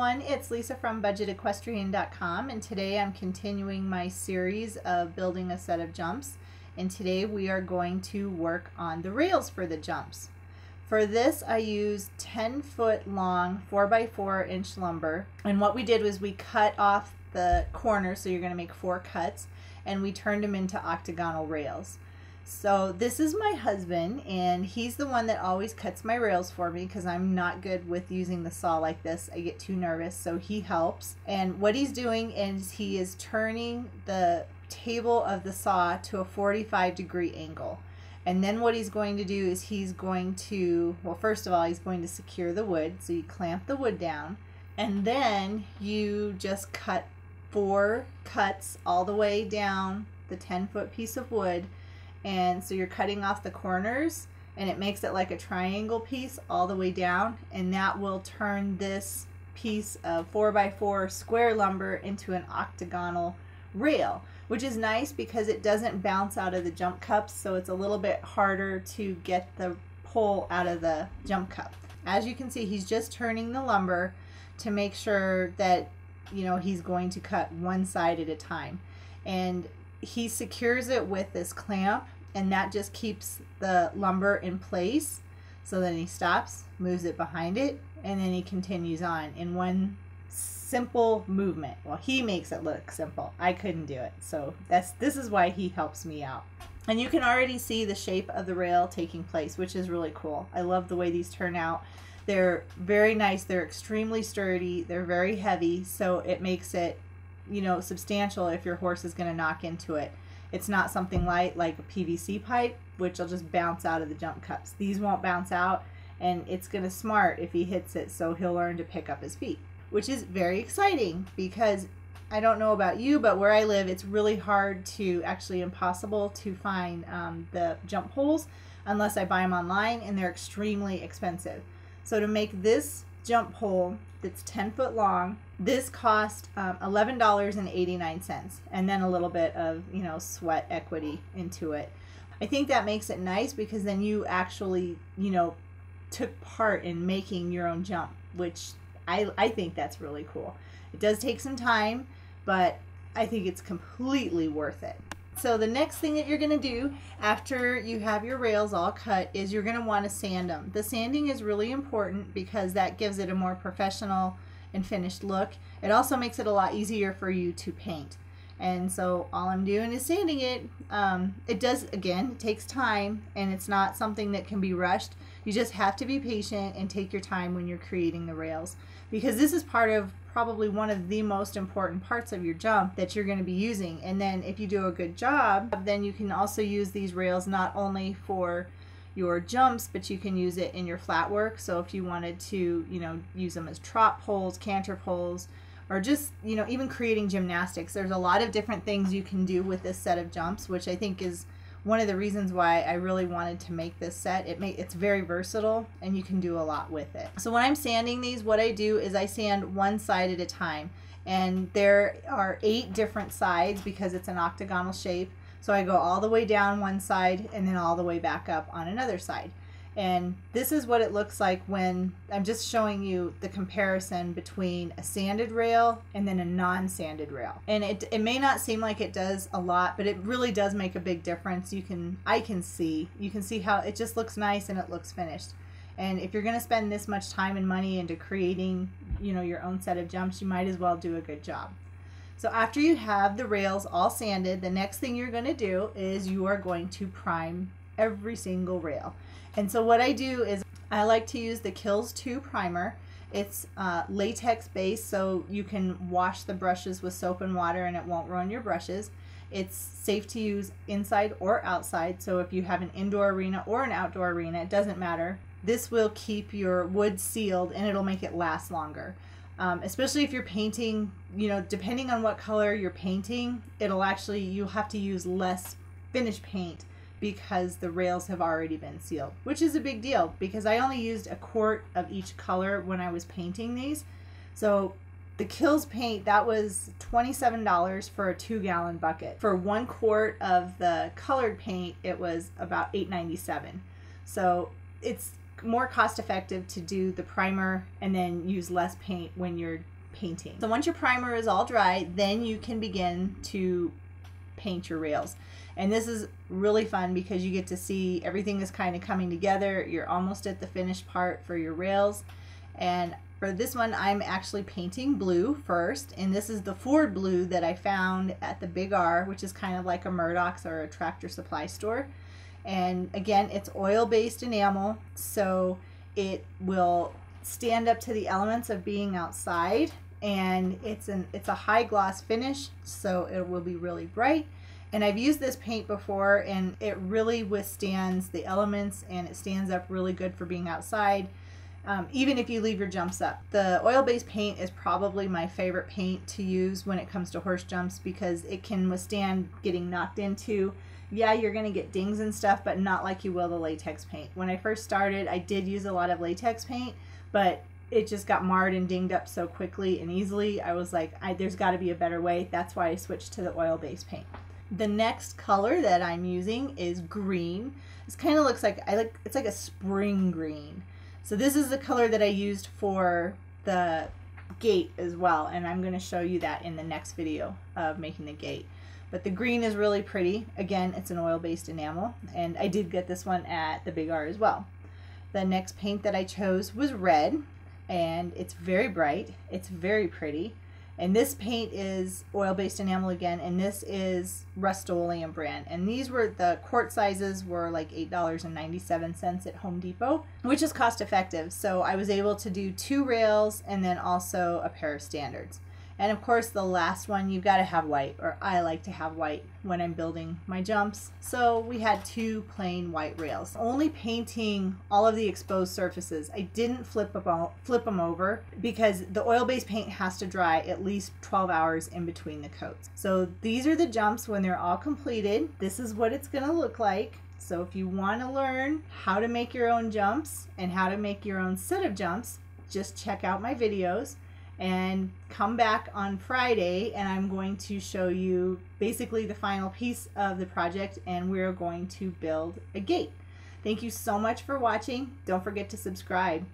everyone, it's Lisa from budgetequestrian.com, and today I'm continuing my series of building a set of jumps, and today we are going to work on the rails for the jumps. For this I used 10-foot long 4x4 inch lumber, and what we did was we cut off the corners, so you're going to make 4 cuts, and we turned them into octagonal rails. So this is my husband, and he's the one that always cuts my rails for me because I'm not good with using the saw like this. I get too nervous, so he helps. And what he's doing is he is turning the table of the saw to a 45-degree angle. And then what he's going to do is he's going to, well, first of all, he's going to secure the wood. So you clamp the wood down, and then you just cut 4 cuts all the way down the 10-foot piece of wood. And so you're cutting off the corners, and it makes it like a triangle piece all the way down, and that will turn this piece of 4x4 square lumber into an octagonal rail, which is nice because it doesn't bounce out of the jump cups, so it's a little bit harder to get the pole out of the jump cup. As you can see, he's just turning the lumber to make sure that, you know, he's going to cut one side at a time. And he secures it with this clamp, and that just keeps the lumber in place. So then he stops, moves it behind it, and then he continues on in one simple movement. Well, he makes it look simple. I couldn't do it. So this is why he helps me out. And you can already see the shape of the rail taking place, which is really cool. I love the way these turn out. They're very nice. They're extremely sturdy. They're very heavy, so it makes it, you know, substantial if your horse is going to knock into it. It's not something light like a PVC pipe, which will just bounce out of the jump cups. These won't bounce out, and it's going to smart if he hits it, so he'll learn to pick up his feet, which is very exciting because I don't know about you, but where I live, it's really hard to, actually impossible to find the jump poles unless I buy them online, and they're extremely expensive. So to make this jump pole that's 10 foot long, this cost $11.89, and then a little bit of, you know, sweat equity into it. I think that makes it nice because then you actually, you know, took part in making your own jump, which I think that's really cool. It does take some time, but I think it's completely worth it. So the next thing that you're going to do after you have your rails all cut is you're going to want to sand them. The sanding is really important because that gives it a more professional and finished look. It also makes it a lot easier for you to paint. And so all I'm doing is sanding it. It does, again, it takes time, and it's not something that can be rushed. You just have to be patient and take your time when you're creating the rails, because this is part of probably one of the most important parts of your jump that you're going to be using. And then if you do a good job, then you can also use these rails not only for your jumps, but you can use it in your flat work. So if you wanted to, you know, use them as trot poles, canter poles, or just, you know, even creating gymnastics, there's a lot of different things you can do with this set of jumps, which I think is one of the reasons why I really wanted to make this set. It's very versatile, and you can do a lot with it. So when I'm sanding these, what I do is I sand one side at a time, and there are 8 different sides because it's an octagonal shape. So I go all the way down one side and then all the way back up on another side. And this is what it looks like when I'm just showing you the comparison between a sanded rail and then a non-sanded rail. And it may not seem like it does a lot, but it really does make a big difference. You can see how it just looks nice and it looks finished. And if you're going to spend this much time and money into creating, you know, your own set of jumps, you might as well do a good job. So after you have the rails all sanded, the next thing you're going to do is you are going to prime every single rail. And so what I do is I like to use the Kills 2 primer. It's latex based, so you can wash the brushes with soap and water and it won't ruin your brushes. It's safe to use inside or outside, so if you have an indoor arena or an outdoor arena, it doesn't matter. This will keep your wood sealed, and it'll make it last longer. Especially if you're painting, you know, depending on what color you're painting, you'll have to use less finish paint because the rails have already been sealed, which is a big deal because I only used a quart of each color when I was painting these. So the Kills paint, that was $27 for a 2-gallon bucket. For 1 quart of the colored paint, it was about $8.97. So it's more cost effective to do the primer and then use less paint when you're painting. So once your primer is all dry, then you can begin to paint your rails. And this is really fun because you get to see everything is kind of coming together. You're almost at the finished part for your rails. And for this one, I'm actually painting blue first. And this is the Ford blue that I found at the Big R, which is kind of like a Murdoch's or a Tractor Supply store. And again, it's oil-based enamel, so it will stand up to the elements of being outside. And it's a high gloss finish, so it will be really bright. And I've used this paint before, and it really withstands the elements, and it stands up really good for being outside, even if you leave your jumps up. The oil-based paint is probably my favorite paint to use when it comes to horse jumps because it can withstand getting knocked into. Yeah, you're going to get dings and stuff, but not like you will the latex paint. When I first started, I did use a lot of latex paint, but it just got marred and dinged up so quickly and easily. I was like, there's got to be a better way. That's why I switched to the oil-based paint. The next color that I'm using is green. This kind of looks like, it's like a spring green. So this is the color that I used for the gate as well, and I'm going to show you that in the next video of making the gate. But the green is really pretty. Again, it's an oil-based enamel, and I did get this one at the Big R as well. The next paint that I chose was red, and it's very bright. It's very pretty. And this paint is oil-based enamel again, and this is Rust-Oleum brand. And these were, the quart sizes were like $8.97 at Home Depot, which is cost effective. So I was able to do 2 rails and then also a pair of standards. And of course the last one, you've got to have white, or I like to have white when I'm building my jumps. So we had 2 plain white rails. Only painting all of the exposed surfaces. I didn't flip them over because the oil-based paint has to dry at least 12 hours in between the coats. So these are the jumps when they're all completed. This is what it's going to look like. So if you want to learn how to make your own jumps and how to make your own set of jumps, just check out my videos. And come back on Friday and I'm going to show you basically the final piece of the project, and we're going to build a gate. Thank you so much for watching. Don't forget to subscribe.